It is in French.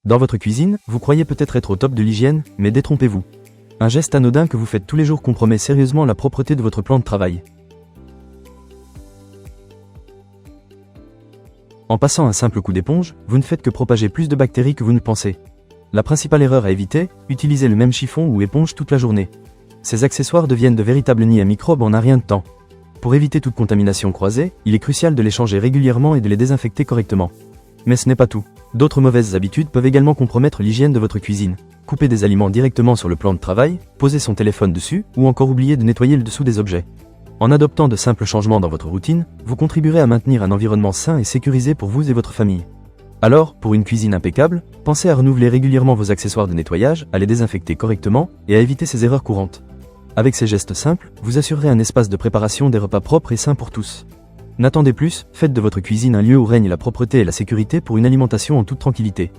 Dans votre cuisine, vous croyez peut-être être au top de l'hygiène, mais détrompez-vous. Un geste anodin que vous faites tous les jours compromet sérieusement la propreté de votre plan de travail. En passant un simple coup d'éponge, vous ne faites que propager plus de bactéries que vous ne pensez. La principale erreur à éviter, utilisez le même chiffon ou éponge toute la journée. Ces accessoires deviennent de véritables nids à microbes en un rien de temps. Pour éviter toute contamination croisée, il est crucial de les changer régulièrement et de les désinfecter correctement. Mais ce n'est pas tout. D'autres mauvaises habitudes peuvent également compromettre l'hygiène de votre cuisine. Couper des aliments directement sur le plan de travail, poser son téléphone dessus, ou encore oublier de nettoyer le dessous des objets. En adoptant de simples changements dans votre routine, vous contribuerez à maintenir un environnement sain et sécurisé pour vous et votre famille. Alors, pour une cuisine impeccable, pensez à renouveler régulièrement vos accessoires de nettoyage, à les désinfecter correctement et à éviter ces erreurs courantes. Avec ces gestes simples, vous assurerez un espace de préparation des repas propres et sains pour tous. N'attendez plus, faites de votre cuisine un lieu où règne la propreté et la sécurité pour une alimentation en toute tranquillité.